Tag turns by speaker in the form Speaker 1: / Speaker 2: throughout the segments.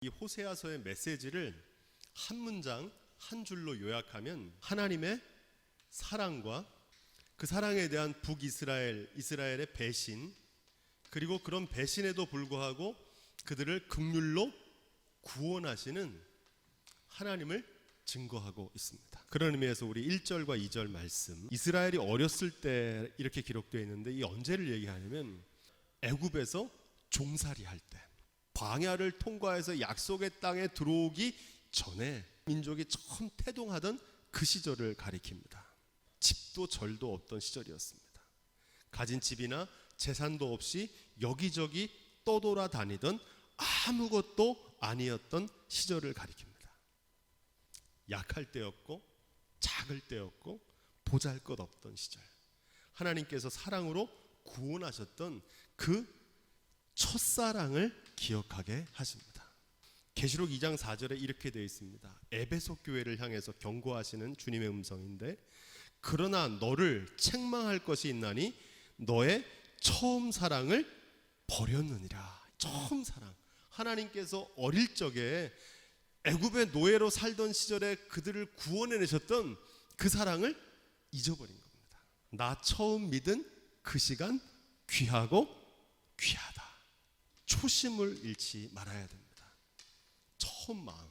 Speaker 1: 이 호세아서의 메시지를 한 문장 한 줄로 요약하면 하나님의 사랑과 그 사랑에 대한 이스라엘의 배신, 그리고 그런 배신에도 불구하고 그들을 긍휼로 구원하시는 하나님을 증거하고 있습니다. 그런 의미에서 우리 1절과 2절 말씀, 이스라엘이 어렸을 때 이렇게 기록되어 있는데 이 언제를 얘기하냐면 애굽에서 종살이 할 때, 광야를 통과해서 약속의 땅에 들어오기 전에 민족이 처음 태동하던 그 시절을 가리킵니다. 집도 절도 없던 시절이었습니다. 가진 집이나 재산도 없이 여기저기 떠돌아다니던 아무것도 아니었던 시절을 가리킵니다. 약할 때였고 작을 때였고 보잘것없던 시절, 하나님께서 사랑으로 구원하셨던 그 첫사랑을 기억하게 하십니다. 계시록 2장 4절에 이렇게 되어 있습니다. 에베소 교회를 향해서 경고하시는 주님의 음성인데, 그러나 너를 책망할 것이 있나니 너의 처음 사랑을 버렸느니라. 처음 사랑, 하나님께서 어릴 적에 애굽의 노예로 살던 시절에 그들을 구원해내셨던 그 사랑을 잊어버린 겁니다. 나 처음 믿은 그 시간 귀하고 귀하다. 초심을 잃지 말아야 됩니다. 처음 마음,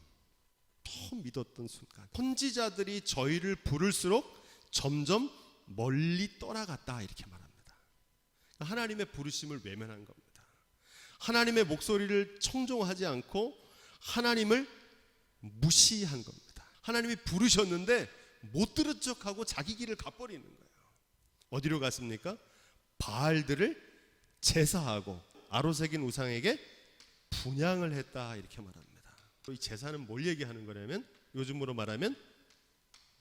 Speaker 1: 처음 믿었던 순간. 선지자들이 저희를 부를수록 점점 멀리 떠나갔다, 이렇게 말합니다. 하나님의 부르심을 외면한 겁니다. 하나님의 목소리를 청종하지 않고 하나님을 무시한 겁니다. 하나님이 부르셨는데 못 들은 척하고 자기 길을 가버리는 거예요. 어디로 갔습니까? 바알들을 제사하고 아로새긴 우상에게 분향을 했다, 이렇게 말합니다. 이 제사는 뭘 얘기하는 거냐면 요즘으로 말하면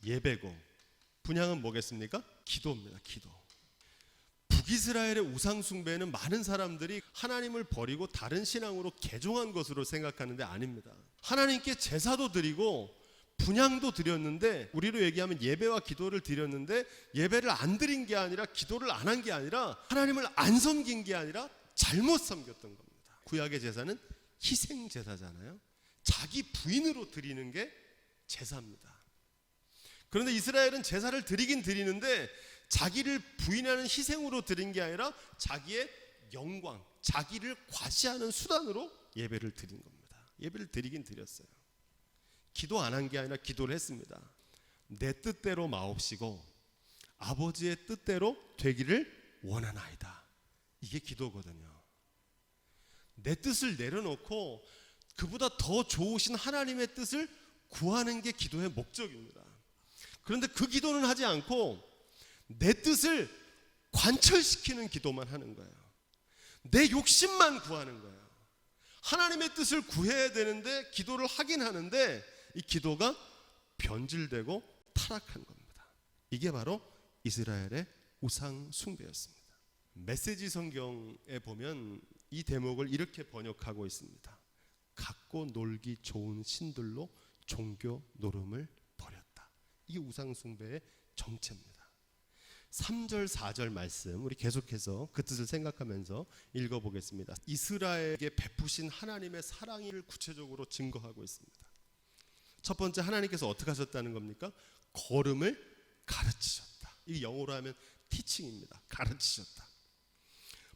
Speaker 1: 예배고, 분향은 뭐겠습니까? 기도입니다. 기도. 북이스라엘의 우상 숭배는 많은 사람들이 하나님을 버리고 다른 신앙으로 개종한 것으로 생각하는데 아닙니다. 하나님께 제사도 드리고 분향도 드렸는데, 우리로 얘기하면 예배와 기도를 드렸는데, 예배를 안 드린 게 아니라 기도를 안 한 게 아니라 하나님을 안 섬긴 게 아니라 잘못 섬겼던 겁니다. 구약의 제사는 희생 제사잖아요. 자기 부인으로 드리는 게 제사입니다. 그런데 이스라엘은 제사를 드리긴 드리는데 자기를 부인하는 희생으로 드린 게 아니라 자기의 영광, 자기를 과시하는 수단으로 예배를 드린 겁니다. 예배를 드리긴 드렸어요. 기도 안 한 게 아니라 기도를 했습니다. 내 뜻대로 마옵시고 아버지의 뜻대로 되기를 원하나이다. 이게 기도거든요. 내 뜻을 내려놓고 그보다 더 좋으신 하나님의 뜻을 구하는 게 기도의 목적입니다. 그런데 그 기도는 하지 않고 내 뜻을 관철시키는 기도만 하는 거예요. 내 욕심만 구하는 거예요. 하나님의 뜻을 구해야 되는데 기도를 하긴 하는데 이 기도가 변질되고 타락한 겁니다. 이게 바로 이스라엘의 우상 숭배였습니다. 메시지 성경에 보면 이 대목을 이렇게 번역하고 있습니다. 갖고 놀기 좋은 신들로 종교 노름을 버렸다. 이게 우상 숭배의 정체입니다. 3절 4절 말씀 우리 계속해서 그 뜻을 생각하면서 읽어보겠습니다. 이스라엘에게 베푸신 하나님의 사랑을 구체적으로 증거하고 있습니다. 첫 번째, 하나님께서 어떻게 하셨다는 겁니까? 걸음을 가르치셨다. 이게 영어로 하면 티칭입니다. 가르치셨다.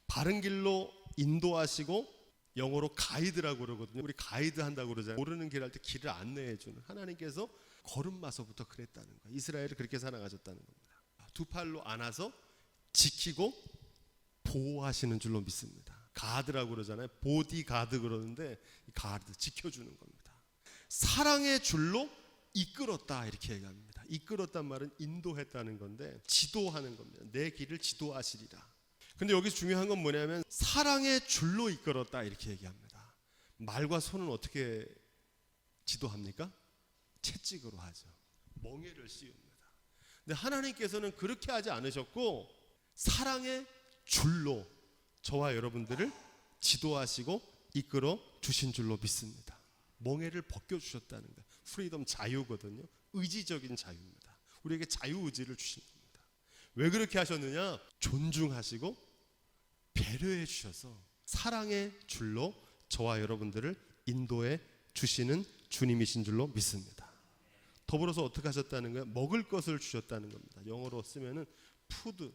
Speaker 1: 바른 길로 인도하시고, 영어로 가이드라고 그러거든요. 우리 가이드 한다고 그러잖아요. 모르는 길 할 때 길을 안내해 주는 하나님께서 걸음마서부터 그랬다는 거예요. 이스라엘을 그렇게 사랑하셨다는 겁니다. 두 팔로 안아서 지키고 보호하시는 줄로 믿습니다. 가드라고 그러잖아요. 보디가드 그러는데 가드, 지켜주는 겁니다. 사랑의 줄로 이끌었다, 이렇게 얘기합니다. 이끌었단 말은 인도했다는 건데 지도하는 겁니다. 내 길을 지도하시리라. 근데 여기서 중요한 건 뭐냐면 사랑의 줄로 이끌었다, 이렇게 얘기합니다. 말과 손은 어떻게 지도합니까? 채찍으로 하죠. 멍에를 씌웁니다. 근데 하나님께서는 그렇게 하지 않으셨고 사랑의 줄로 저와 여러분들을 지도하시고 이끌어 주신 줄로 믿습니다. 멍에를 벗겨주셨다는 거예요. 프리덤, 자유거든요. 의지적인 자유입니다. 우리에게 자유의지를 주신 겁니다. 왜 그렇게 하셨느냐? 존중하시고 배려해 주셔서 사랑의 줄로 저와 여러분들을 인도해 주시는 주님이신 줄로 믿습니다. 더불어서 어떻게 하셨다는 거예요? 먹을 것을 주셨다는 겁니다. 영어로 쓰면은 푸드,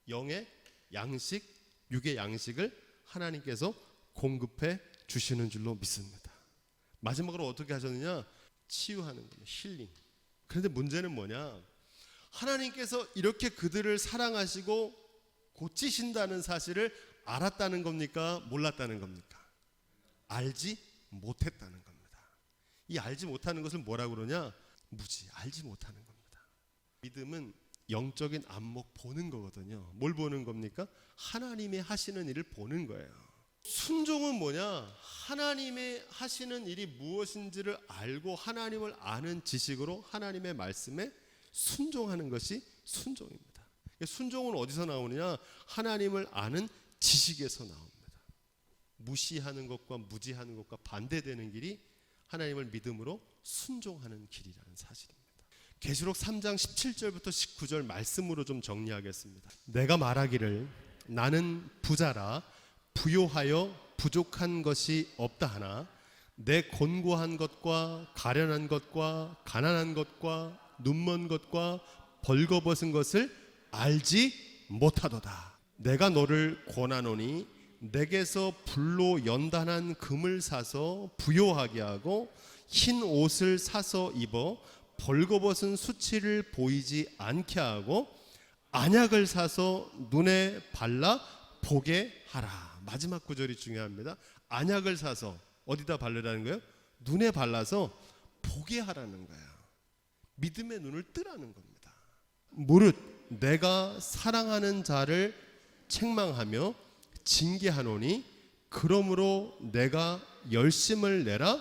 Speaker 1: 영의 양식, 육의 양식을 하나님께서 공급해 주시는 줄로 믿습니다. 마지막으로 어떻게 하셨느냐? 치유하는 겁니다. 힐링. 그런데 문제는 뭐냐? 하나님께서 이렇게 그들을 사랑하시고 고치신다는 사실을 알았다는 겁니까? 몰랐다는 겁니까? 알지 못했다는 겁니다. 이 알지 못하는 것을 뭐라고 그러냐? 무지, 알지 못하는 겁니다. 믿음은 영적인 안목 보는 거거든요. 뭘 보는 겁니까? 하나님의 하시는 일을 보는 거예요. 순종은 뭐냐? 하나님의 하시는 일이 무엇인지를 알고 하나님을 아는 지식으로 하나님의 말씀에 순종하는 것이 순종입니다. 순종은 어디서 나오느냐? 하나님을 아는 지식에서 나옵니다. 무시하는 것과 무지하는 것과 반대되는 길이 하나님을 믿음으로 순종하는 길이라는 사실입니다. 계시록 3장 17절부터 19절 말씀으로 좀 정리하겠습니다. 내가 말하기를 나는 부자라 부요하여 부족한 것이 없다 하나 내 곤고한 것과 가련한 것과 가난한 것과 눈먼 것과 벌거벗은 것을 알지 못하도다. 내가 너를 권하노니 내게서 불로 연단한 금을 사서 부요하게 하고 흰 옷을 사서 입어 벌거벗은 수치를 보이지 않게 하고 안약을 사서 눈에 발라 보게 하라. 마지막 구절이 중요합니다. 안약을 사서 어디다 바르라는 거예요? 눈에 발라서 보게 하라는 거예요. 믿음의 눈을 뜨라는 겁니다. 무릇 내가 사랑하는 자를 책망하며 징계하노니 그러므로 내가 열심을 내라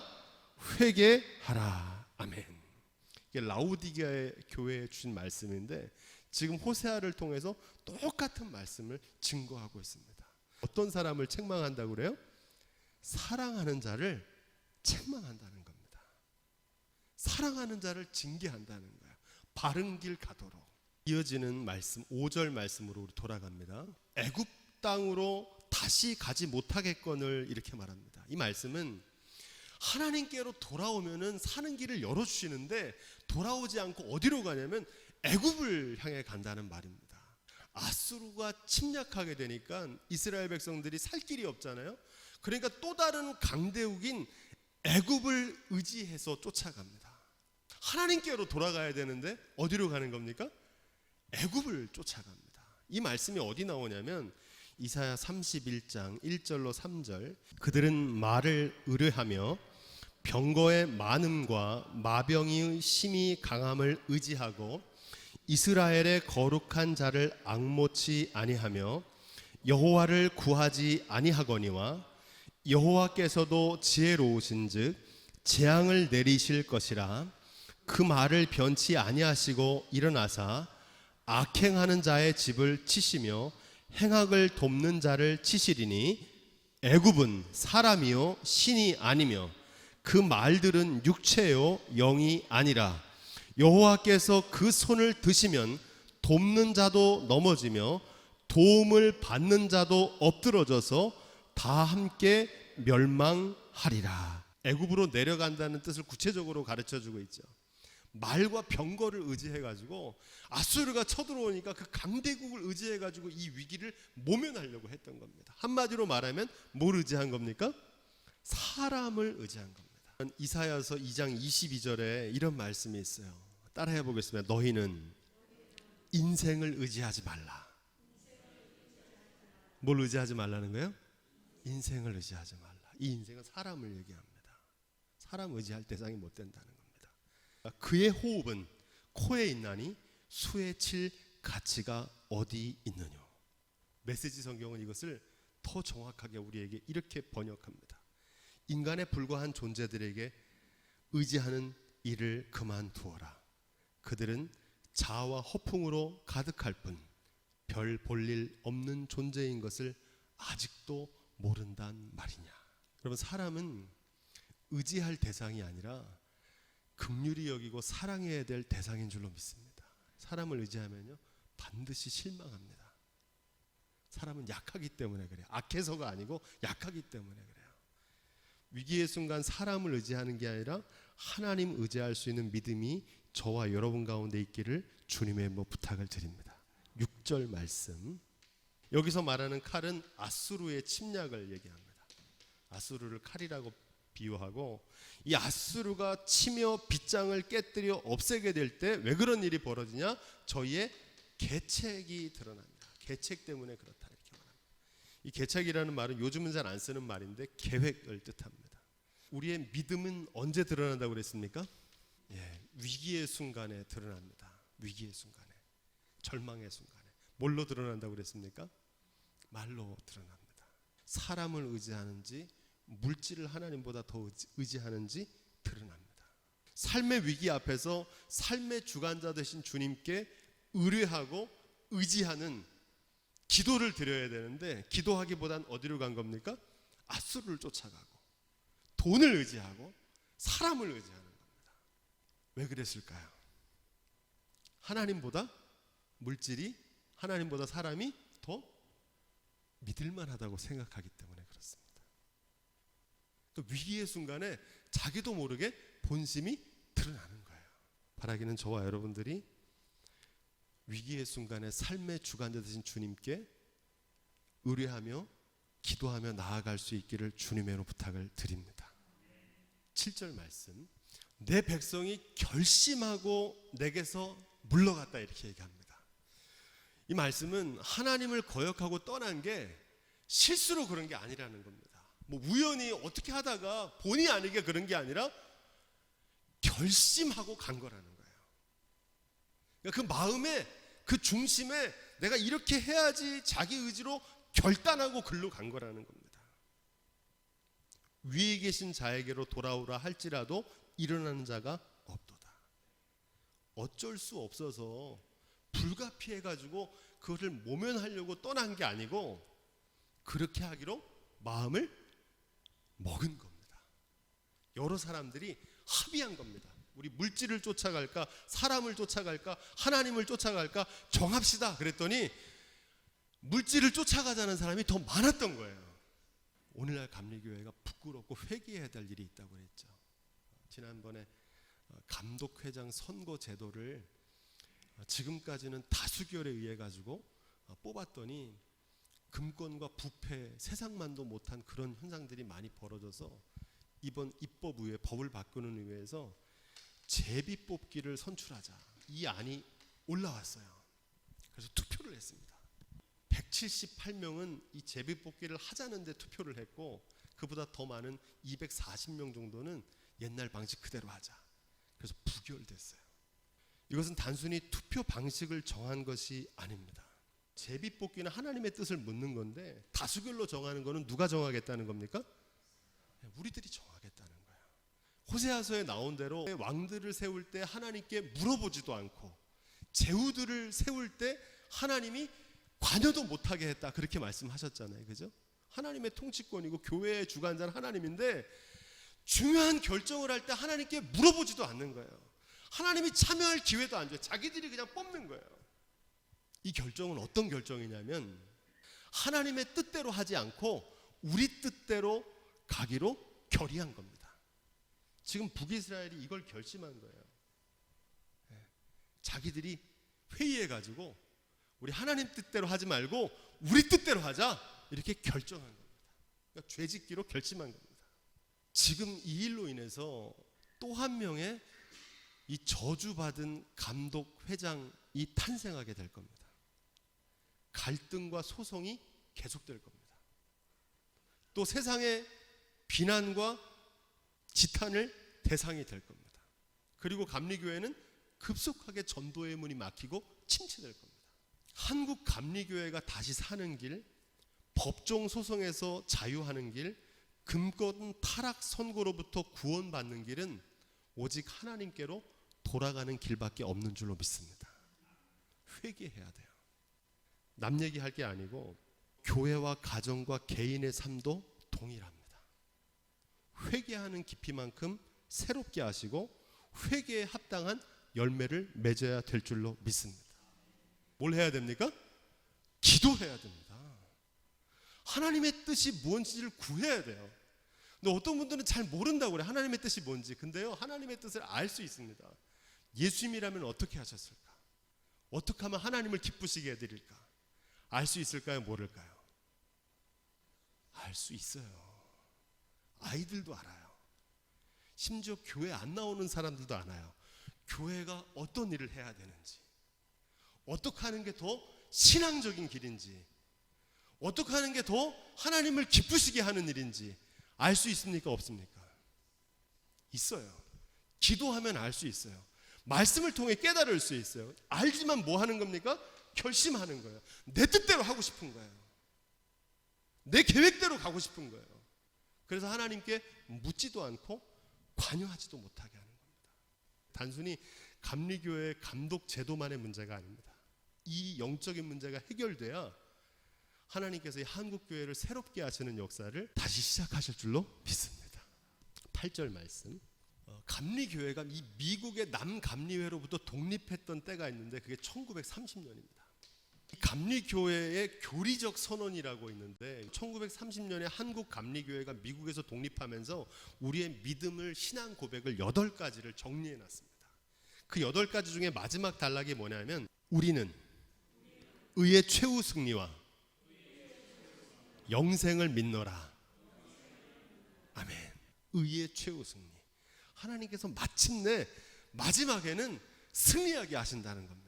Speaker 1: 회개하라. 아멘. 이게 라우디게아 교회에 주신 말씀인데 지금 호세아를 통해서 똑같은 말씀을 증거하고 있습니다. 어떤 사람을 책망한다고 그래요? 사랑하는 자를 책망한다는 겁니다. 사랑하는 자를 징계한다는 거예요. 바른 길 가도록. 이어지는 말씀 5절 말씀으로 우리 돌아갑니다. 애굽 땅으로 다시 가지 못하겠거늘 이렇게 말합니다. 이 말씀은 하나님께로 돌아오면은 사는 길을 열어주시는데 돌아오지 않고 어디로 가냐면 애굽을 향해 간다는 말입니다. 아수르가 침략하게 되니까 이스라엘 백성들이 살 길이 없잖아요. 그러니까 또 다른 강대국인 애굽을 의지해서 쫓아갑니다. 하나님께로 돌아가야 되는데 어디로 가는 겁니까? 애굽을 쫓아갑니다. 이 말씀이 어디 나오냐면 이사야 31장 1절로 3절 그들은 말을 의뢰하며 병거의 많음과 마병의 심히 강함을 의지하고 이스라엘의 거룩한 자를 앙모치 아니하며 여호와를 구하지 아니하거니와 여호와께서도 지혜로우신즉 재앙을 내리실 것이라 그 말을 변치 아니하시고 일어나사 악행하는 자의 집을 치시며 행악을 돕는 자를 치시리니 애굽은 사람이요 신이 아니며 그 말들은 육체요 영이 아니라 여호와께서 그 손을 드시면 돕는 자도 넘어지며 도움을 받는 자도 엎드러져서 다 함께 멸망하리라. 애굽으로 내려간다는 뜻을 구체적으로 가르쳐주고 있죠. 말과 병거를 의지해가지고 아수르가 쳐들어오니까 그 강대국을 의지해가지고 이 위기를 모면하려고 했던 겁니다. 한마디로 말하면 뭘 의지한 겁니까? 사람을 의지한 겁니다. 이사야서 2장 22절에 이런 말씀이 있어요. 따라해 보겠습니다. 너희는 인생을 의지하지 말라. 뭘 의지하지 말라는 거예요? 인생을 의지하지 말라. 이 인생은 사람을 얘기합니다. 사람 의지할 대상이 못 된다는 겁니다. 그의 호흡은 코에 있나니 수에 칠 가치가 어디 있느냐. 메시지 성경은 이것을 더 정확하게 우리에게 이렇게 번역합니다. 인간에 불과한 존재들에게 의지하는 일을 그만두어라. 그들은 자아와 허풍으로 가득할 뿐 별 볼 일 없는 존재인 것을 아직도 모른단 말이냐. 여러분, 사람은 의지할 대상이 아니라 긍휼히 여기고 사랑해야 될 대상인 줄로 믿습니다. 사람을 의지하면요 반드시 실망합니다. 사람은 약하기 때문에 그래요. 악해서가 아니고 약하기 때문에 그래요. 위기의 순간 사람을 의지하는 게 아니라 하나님 의지할 수 있는 믿음이 저와 여러분 가운데 있기를 주님의 부탁을 드립니다. 6절 말씀. 여기서 말하는 칼은 아수르의 침략을 얘기합니다. 아수르를 칼이라고 비유하고, 이 아수르가 치며 빗장을 깨뜨려 없애게 될 때 왜 그런 일이 벌어지냐? 저희의 계책이 드러납니다. 계책 때문에 그렇다, 이렇게 말합니다. 이 계책이라는 말은 요즘은 잘 안 쓰는 말인데 계획을 뜻합니다. 우리의 믿음은 언제 드러난다고 그랬습니까? 위기의 순간에 드러납니다. 위기의 순간에, 절망의 순간에. 뭘로 드러난다고 그랬습니까? 말로 드러납니다. 사람을 의지하는지 물질을 하나님보다 더 의지하는지 드러납니다. 삶의 위기 앞에서 삶의 주관자 되신 주님께 의뢰하고 의지하는 기도를 드려야 되는데, 기도하기보단 어디로 간 겁니까? 아수르를 쫓아가고 돈을 의지하고 사람을 의지하는 겁니다. 왜 그랬을까요? 하나님보다 물질이, 하나님보다 사람이 더 믿을만하다고 생각하기 때문에 그렇습니다. 또 위기의 순간에 자기도 모르게 본심이 드러나는 거예요. 바라기는 저와 여러분들이 위기의 순간에 삶의 주관자 되신 주님께 의뢰하며 기도하며 나아갈 수 있기를 주님의 부탁을 드립니다. 7절 말씀. 내 백성이 결심하고 내게서 물러갔다, 이렇게 얘기합니다. 이 말씀은 하나님을 거역하고 떠난 게 실수로 그런 게 아니라는 겁니다. 우연히 어떻게 하다가 본의 아니게 그런 게 아니라 결심하고 간 거라는 거예요. 그러니까 그 마음에, 그 중심에 내가 이렇게 해야지 자기 의지로 결단하고 글로 간 거라는 겁니다. 위에 계신 자에게로 돌아오라 할지라도 일어나는 자가 없도다. 어쩔 수 없어서 불가피해가지고 그것을 모면하려고 떠난 게 아니고 그렇게 하기로 마음을 먹은 겁니다. 여러 사람들이 합의한 겁니다. 우리 물질을 쫓아갈까, 사람을 쫓아갈까, 하나님을 쫓아갈까 정합시다. 그랬더니 물질을 쫓아가자는 사람이 더 많았던 거예요. 오늘날 감리교회가 부끄럽고 회개해야 될 일이 있다고 그랬죠. 지난번에 감독회장 선거 제도를 지금까지는 다수결에 의해 가지고 뽑았더니 금권과 부패, 세상만도 못한 그런 현상들이 많이 벌어져서 이번 입법의회, 법을 바꾸는 의회에서 제비 뽑기를 선출하자, 이 안이 올라왔어요. 그래서 투표를 했습니다. 178명은 이 제비 뽑기를 하자는데 투표를 했고, 그보다 더 많은 240명 정도는 옛날 방식 그대로 하자. 그래서 부결됐어요. 이것은 단순히 투표 방식을 정한 것이 아닙니다. 제비 뽑기는 하나님의 뜻을 묻는 건데, 다수결로 정하는 것은 누가 정하겠다는 겁니까? 우리들이 정하겠다는 거예요. 호세아서에 나온 대로 왕들을 세울 때 하나님께 물어보지도 않고, 제후들을 세울 때 하나님이 관여도 못하게 했다, 그렇게 말씀하셨잖아요. 그죠? 하나님의 통치권이고 교회의 주관자는 하나님인데 중요한 결정을 할 때 하나님께 물어보지도 않는 거예요. 하나님이 참여할 기회도 안 줘요. 자기들이 그냥 뽑는 거예요. 이 결정은 어떤 결정이냐면 하나님의 뜻대로 하지 않고 우리 뜻대로 가기로 결의한 겁니다. 지금 북이스라엘이 이걸 결심한 거예요. 자기들이 회의해가지고 우리 하나님 뜻대로 하지 말고 우리 뜻대로 하자, 이렇게 결정한 겁니다. 그러니까 죄짓기로 결심한 겁니다. 지금 이 일로 인해서 또 한 명의 이 저주받은 감독 회장이 탄생하게 될 겁니다. 갈등과 소송이 계속될 겁니다. 또 세상의 비난과 지탄을 대상이 될 겁니다. 그리고 감리교회는 급속하게 전도의 문이 막히고 침체될 겁니다. 한국 감리교회가 다시 사는 길, 법정 소송에서 자유하는 길, 금권 타락 선고로부터 구원받는 길은 오직 하나님께로 돌아가는 길밖에 없는 줄로 믿습니다. 회개해야 돼요. 남 얘기할 게 아니고 교회와 가정과 개인의 삶도 동일합니다. 회개하는 깊이만큼 새롭게 하시고 회개에 합당한 열매를 맺어야 될 줄로 믿습니다. 뭘 해야 됩니까? 기도해야 됩니다. 하나님의 뜻이 무엇인지를 구해야 돼요. 근데 어떤 분들은 잘 모른다고 그래. 하나님의 뜻이 뭔지. 근데요, 하나님의 뜻을 알 수 있습니다. 예수님이라면 어떻게 하셨을까? 어떻게 하면 하나님을 기쁘시게 해드릴까? 알 수 있을까요? 모를까요? 알 수 있어요. 아이들도 알아요. 심지어 교회 안 나오는 사람들도 알아요. 교회가 어떤 일을 해야 되는지, 어떻게 하는 게 더 신앙적인 길인지, 어떻게 하는 게 더 하나님을 기쁘시게 하는 일인지 알 수 있습니까? 없습니까? 있어요. 기도하면 알 수 있어요. 말씀을 통해 깨달을 수 있어요. 알지만 뭐 하는 겁니까? 결심하는 거예요. 내 뜻대로 하고 싶은 거예요. 내 계획대로 가고 싶은 거예요. 그래서 하나님께 묻지도 않고 관여하지도 못하게 하는 겁니다. 단순히 감리교회의 감독 제도만의 문제가 아닙니다. 이 영적인 문제가 해결돼야 하나님께서 이 한국교회를 새롭게 하시는 역사를 다시 시작하실 줄로 믿습니다. 8절 말씀. 감리교회가 이 미국의 남감리회로부터 독립했던 때가 있는데 그게 1930년입니다. 감리교회의 교리적 선언이라고 있는데 1930년에 한국 감리교회가 미국에서 독립하면서 우리의 믿음을, 신앙 고백을 8가지를 정리해 놨습니다. 그 8가지 중에 마지막 단락이 뭐냐면 우리는 의의 최후 승리와 영생을 믿노라. 아멘. 의의 최후 승리. 하나님께서 마침내 마지막에는 승리하게 하신다는 겁니다.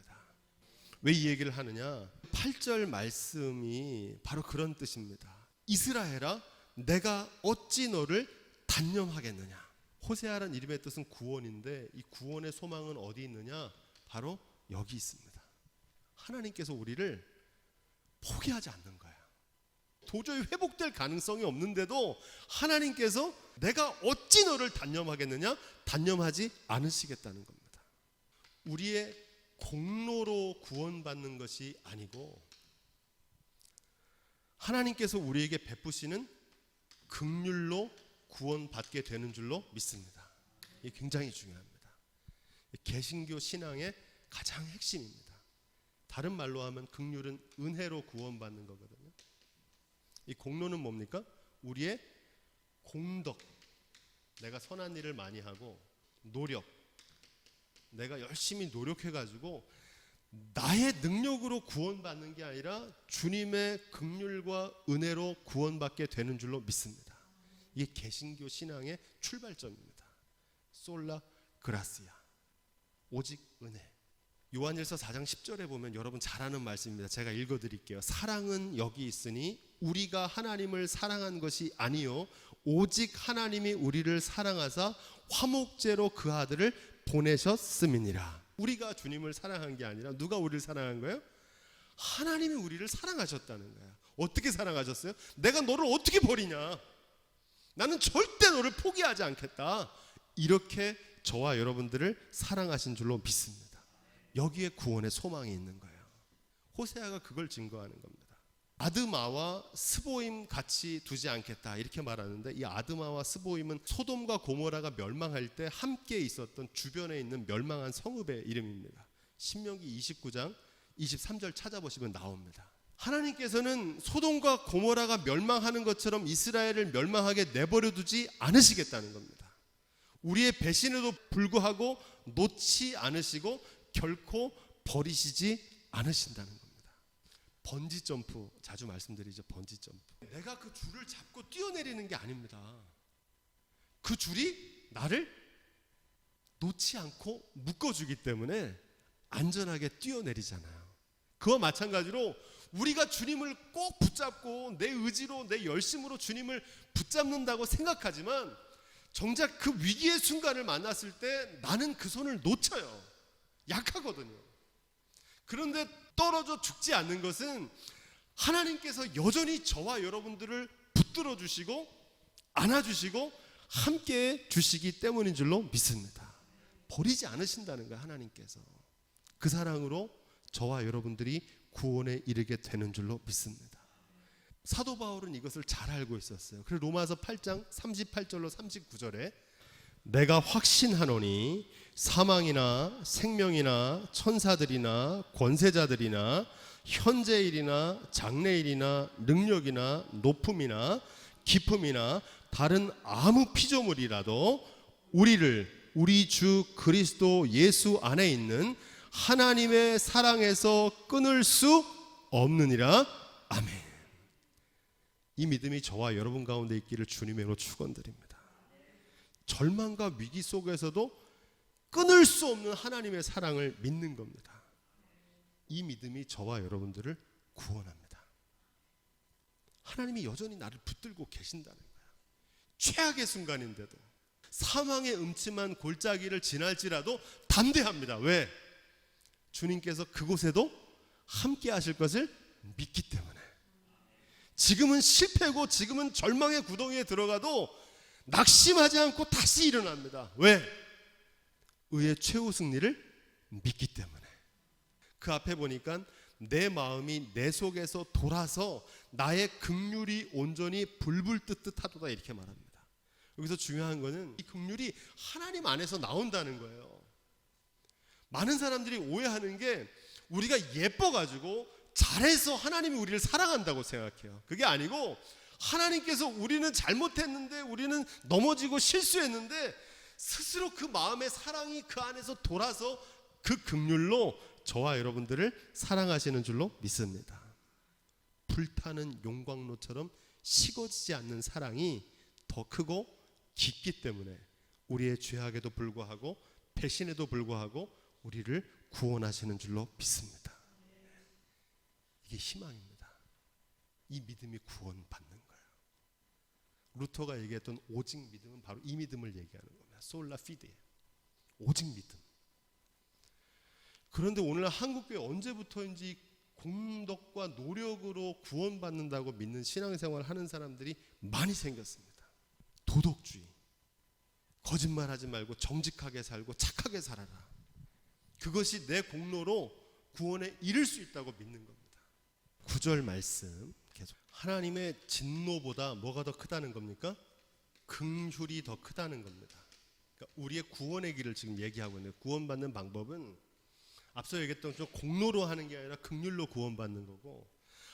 Speaker 1: 왜 이 얘기를 하느냐? 8절 말씀이 바로 그런 뜻입니다. 이스라엘아, 내가 어찌 너를 단념하겠느냐? 호세아라는 이름의 뜻은 구원인데 이 구원의 소망은 어디 있느냐? 바로 여기 있습니다. 하나님께서 우리를 포기하지 않는 거예요. 도저히 회복될 가능성이 없는데도 하나님께서 내가 어찌 너를 단념하겠느냐? 단념하지 않으시겠다는 겁니다. 우리의 공로로 구원받는 것이 아니고 하나님께서 우리에게 베푸시는 긍휼로 구원받게 되는 줄로 믿습니다. 이게 굉장히 중요합니다. 개신교 신앙의 가장 핵심입니다. 다른 말로 하면 긍휼은 은혜로 구원받는 거거든요. 이 공로는 뭡니까? 우리의 공덕, 내가 선한 일을 많이 하고 노력, 내가 열심히 노력해가지고 나의 능력으로 구원받는 게 아니라 주님의 긍휼과 은혜로 구원받게 되는 줄로 믿습니다. 이게 개신교 신앙의 출발점입니다. 솔라 그라시아, 오직 은혜. 요한일서 4장 10절에 보면 여러분 잘 아는 말씀입니다. 제가 읽어드릴게요. 사랑은 여기 있으니 우리가 하나님을 사랑한 것이 아니요 오직 하나님이 우리를 사랑하사 화목제로 그 아들을 보내셨음이니라. 우리가 주님을 사랑한 게 아니라 누가 우리를 사랑한 거예요? 하나님이 우리를 사랑하셨다는 거야. 어떻게 사랑하셨어요? 내가 너를 어떻게 버리냐? 나는 절대 너를 포기하지 않겠다. 이렇게 저와 여러분들을 사랑하신 줄로 믿습니다. 여기에 구원의 소망이 있는 거예요. 호세아가 그걸 증거하는 겁니다. 아드마와 스보임 같이 두지 않겠다 이렇게 말하는데 이 아드마와 스보임은 소돔과 고모라가 멸망할 때 함께 있었던 주변에 있는 멸망한 성읍의 이름입니다. 신명기 29장 23절 찾아보시면 나옵니다. 하나님께서는 소돔과 고모라가 멸망하는 것처럼 이스라엘을 멸망하게 내버려 두지 않으시겠다는 겁니다. 우리의 배신에도 불구하고 놓지 않으시고 결코 버리시지 않으신다는 겁니다. 번지 점프 자주 말씀드리죠. 번지 점프. 내가 그 줄을 잡고 뛰어내리는 게 아닙니다. 그 줄이 나를 놓지 않고 묶어주기 때문에 안전하게 뛰어내리잖아요. 그와 마찬가지로 우리가 주님을 꼭 붙잡고 내 의지로 내 열심으로 주님을 붙잡는다고 생각하지만 정작 그 위기의 순간을 만났을 때 나는 그 손을 놓쳐요. 약하거든요. 그런데 떨어져 죽지 않는 것은 하나님께서 여전히 저와 여러분들을 붙들어 주시고 안아주시고 함께 주시기 때문인 줄로 믿습니다. 버리지 않으신다는 거예요. 하나님께서 그 사랑으로 저와 여러분들이 구원에 이르게 되는 줄로 믿습니다. 사도 바울은 이것을 잘 알고 있었어요. 그래서 로마서 8장 38절로 39절에 내가 확신하노니 사망이나 생명이나 천사들이나 권세자들이나 현재일이나 장래일이나 능력이나 높음이나 깊음이나 다른 아무 피조물이라도 우리 주 그리스도 예수 안에 있는 하나님의 사랑에서 끊을 수 없느니라. 아멘. 이 믿음이 저와 여러분 가운데 있기를 주님의 이름으로 축원드립니다. 절망과 위기 속에서도 끊을 수 없는 하나님의 사랑을 믿는 겁니다. 이 믿음이 저와 여러분들을 구원합니다. 하나님이 여전히 나를 붙들고 계신다는 거야. 최악의 순간인데도, 사망의 음침한 골짜기를 지날지라도 담대합니다. 왜? 주님께서 그곳에도 함께 하실 것을 믿기 때문에. 지금은 실패고 지금은 절망의 구덩이에 들어가도 낙심하지 않고 다시 일어납니다. 왜? 의의 최후 승리를 믿기 때문에. 그 앞에 보니까 내 마음이 내 속에서 돌아서 나의 긍휼이 온전히 불불 뜨듯 하도다, 이렇게 말합니다. 여기서 중요한 거는 이 긍휼이 하나님 안에서 나온다는 거예요. 많은 사람들이 오해하는 게 우리가 예뻐가지고 잘해서 하나님이 우리를 사랑한다고 생각해요. 그게 아니고 하나님께서 우리는 잘못했는데, 우리는 넘어지고 실수했는데 스스로 그 마음의 사랑이 그 안에서 돌아서 그 긍휼로 저와 여러분들을 사랑하시는 줄로 믿습니다. 불타는 용광로처럼 식어지지 않는 사랑이 더 크고 깊기 때문에 우리의 죄악에도 불구하고 배신에도 불구하고 우리를 구원하시는 줄로 믿습니다. 이게 희망입니다. 이 믿음이 구원받는 거예요. 루터가 얘기했던 오직 믿음은 바로 이 믿음을 얘기하는 겁니다. 솔라 피데, 오직 믿음. 그런데 오늘 한국교회 언제부터인지 공덕과 노력으로 구원받는다고 믿는 신앙생활을 하는 사람들이 많이 생겼습니다. 도덕주의, 거짓말하지 말고 정직하게 살고 착하게 살아라, 그것이 내 공로로 구원에 이를 수 있다고 믿는 겁니다. 9절 말씀 계속, 하나님의 진노보다 뭐가 더 크다는 겁니까? 긍휼이 더 크다는 겁니다. 그러니까 우리의 구원의 길을 지금 얘기하고 있는데, 구원받는 방법은 앞서 얘기했던 좀 공로로 하는 게 아니라 긍휼로 구원받는 거고,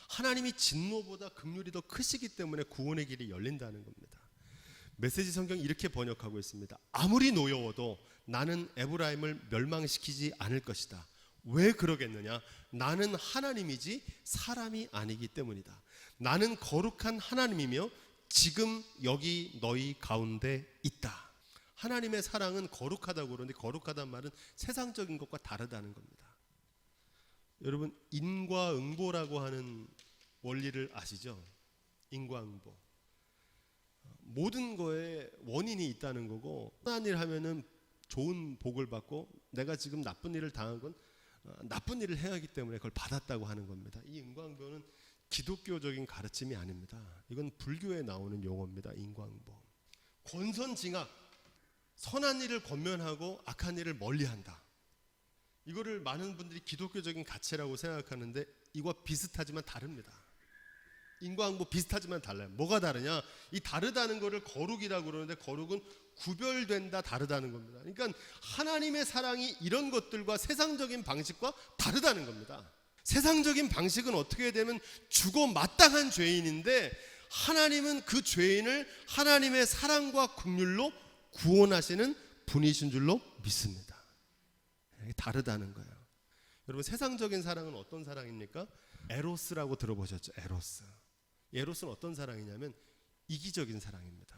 Speaker 1: 하나님이 진노보다 긍휼이 더 크시기 때문에 구원의 길이 열린다는 겁니다. 메시지 성경이 이렇게 번역하고 있습니다. 아무리 노여워도 나는 에브라임을 멸망시키지 않을 것이다. 왜 그러겠느냐? 나는 하나님이지 사람이 아니기 때문이다. 나는 거룩한 하나님이며 지금 여기 너희 가운데 있다. 하나님의 사랑은 거룩하다고 그러는데, 거룩하다는 말은 세상적인 것과 다르다는 겁니다. 여러분, 인과응보라고 하는 원리를 아시죠? 인과응보. 모든 거에 원인이 있다는 거고, 선한 일 하면은 좋은 복을 받고, 내가 지금 나쁜 일을 당한 건 나쁜 일을 해야 하기 때문에 그걸 받았다고 하는 겁니다. 이 인과응보는 기독교적인 가르침이 아닙니다. 이건 불교에 나오는 용어입니다. 인과응보. 권선징악, 선한 일을 권면하고 악한 일을 멀리한다. 이거를 많은 분들이 기독교적인 가치라고 생각하는데 이거와 비슷하지만 다릅니다. 인과응보 비슷하지만 달라요. 뭐가 다르냐? 이 다르다는 거를 거룩이라고 그러는데, 거룩은 구별된다, 다르다는 겁니다. 그러니까 하나님의 사랑이 이런 것들과 세상적인 방식과 다르다는 겁니다. 세상적인 방식은 어떻게 되면 죽어 마땅한 죄인인데, 하나님은 그 죄인을 하나님의 사랑과 긍휼로 구원하시는 분이신 줄로 믿습니다. 다르다는 거예요. 여러분, 세상적인 사랑은 어떤 사랑입니까? 에로스라고 들어보셨죠? 에로스. 에로스는 어떤 사랑이냐면 이기적인 사랑입니다.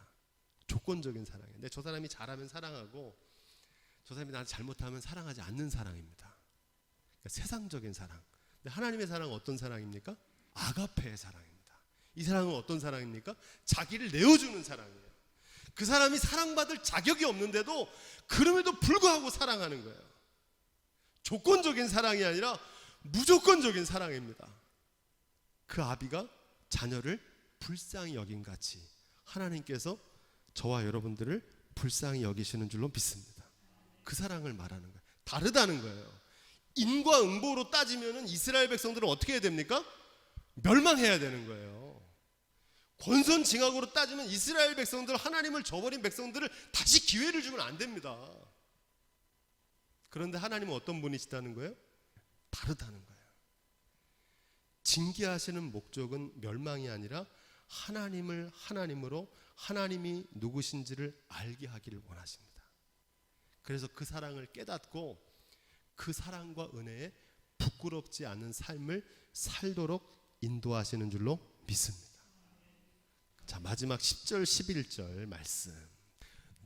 Speaker 1: 조건적인 사랑이에요. 근데 저 사람이 잘하면 사랑하고 저 사람이 나한테 잘못하면 사랑하지 않는 사랑입니다. 그러니까 세상적인 사랑. 근데 하나님의 사랑은 어떤 사랑입니까? 아가페의 사랑입니다. 이 사랑은 어떤 사랑입니까? 자기를 내어주는 사랑이에요. 그 사람이 사랑받을 자격이 없는데도 그럼에도 불구하고 사랑하는 거예요. 조건적인 사랑이 아니라 무조건적인 사랑입니다. 그 아비가 자녀를 불쌍히 여긴 같이 하나님께서 저와 여러분들을 불쌍히 여기시는 줄로 믿습니다. 그 사랑을 말하는 거예요. 다르다는 거예요. 인과응보로 따지면 이스라엘 백성들은 어떻게 해야 됩니까? 멸망해야 되는 거예요. 권선징악으로 따지면 이스라엘 백성들, 하나님을 저버린 백성들을 다시 기회를 주면 안 됩니다. 그런데 하나님은 어떤 분이시다는 거예요? 다르다는 거예요. 징계하시는 목적은 멸망이 아니라 하나님을 하나님으로, 하나님이 누구신지를 알게 하기를 원하십니다. 그래서 그 사랑을 깨닫고 그 사랑과 은혜에 부끄럽지 않은 삶을 살도록 인도하시는 줄로 믿습니다. 자, 마지막 10절 11절 말씀.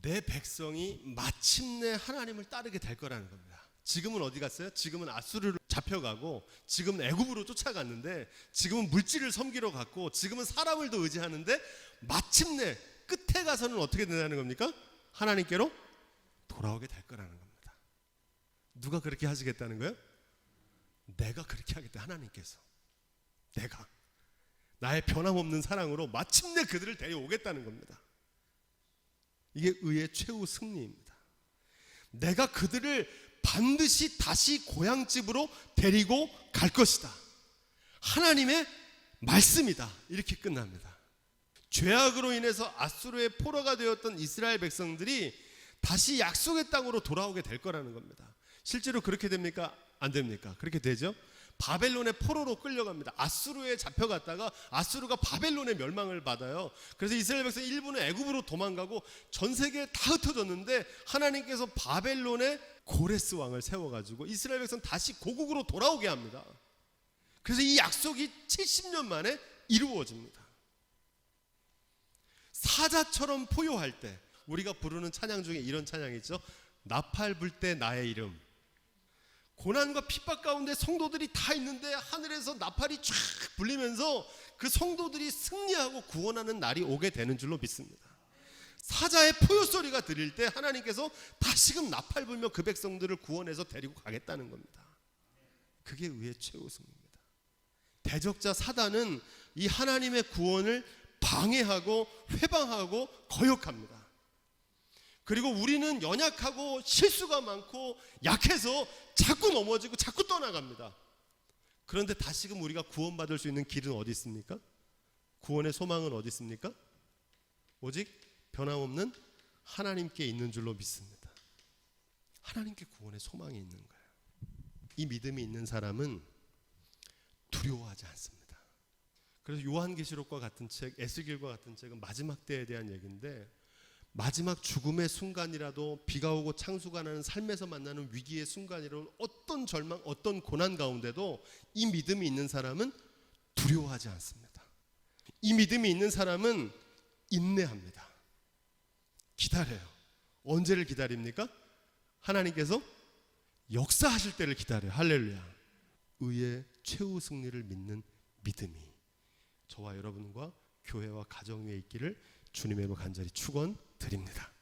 Speaker 1: 내 백성이 마침내 하나님을 따르게 될 거라는 겁니다. 지금은 어디 갔어요? 지금은 아수르로 잡혀가고, 지금은 애굽으로 쫓아갔는데, 지금은 물질을 섬기러 갔고, 지금은 사람을 더 의지하는데, 마침내 끝에 가서는 어떻게 된다는 겁니까? 하나님께로 돌아오게 될 거라는 겁니다. 누가 그렇게 하시겠다는 거예요? 내가 그렇게 하겠다. 하나님께서 내가 나의 변함없는 사랑으로 마침내 그들을 데려오겠다는 겁니다. 이게 의의 최후 승리입니다. 내가 그들을 반드시 다시 고향집으로 데리고 갈 것이다. 하나님의 말씀이다. 이렇게 끝납니다. 죄악으로 인해서 아수르의 포로가 되었던 이스라엘 백성들이 다시 약속의 땅으로 돌아오게 될 거라는 겁니다. 실제로 그렇게 됩니까? 안 됩니까? 그렇게 되죠. 바벨론의 포로로 끌려갑니다. 아수르에 잡혀갔다가 아수르가 바벨론의 멸망을 받아요. 그래서 이스라엘 백성이 일부는 애굽으로 도망가고 전 세계에 다 흩어졌는데, 하나님께서 바벨론의 고레스 왕을 세워가지고 이스라엘 백성 다시 고국으로 돌아오게 합니다. 그래서 이 약속이 70년 만에 이루어집니다. 사자처럼 포효할 때 우리가 부르는 찬양 중에 이런 찬양이 있죠. 나팔 불 때 나의 이름. 고난과 핍박 가운데 성도들이 다 있는데 하늘에서 나팔이 쫙 불리면서 그 성도들이 승리하고 구원하는 날이 오게 되는 줄로 믿습니다. 사자의 포효 소리가 들릴 때 하나님께서 다시금 나팔 불며 그 백성들을 구원해서 데리고 가겠다는 겁니다. 그게 의의 최후 승리입니다. 대적자 사단은 이 하나님의 구원을 방해하고 회방하고 거역합니다. 그리고 우리는 연약하고 실수가 많고 약해서 자꾸 넘어지고 자꾸 떠나갑니다. 그런데 다시금 우리가 구원받을 수 있는 길은 어디 있습니까? 구원의 소망은 어디 있습니까? 오직 변함없는 하나님께 있는 줄로 믿습니다. 하나님께 구원의 소망이 있는 거예요. 이 믿음이 있는 사람은 두려워하지 않습니다. 그래서 요한계시록과 같은 책, 에스겔과 같은 책은 마지막 때에 대한 얘기인데, 마지막 죽음의 순간이라도, 비가 오고 창수가 나는 삶에서 만나는 위기의 순간이라도, 어떤 절망, 어떤 고난 가운데도 이 믿음이 있는 사람은 두려워하지 않습니다. 이 믿음이 있는 사람은 인내합니다. 기다려요. 언제를 기다립니까? 하나님께서 역사하실 때를 기다려요. 할렐루야. 의의 최후 승리를 믿는 믿음이 저와 여러분과 교회와 가정 위에 있기를 주님의 이름으로 간절히 축원드립니다.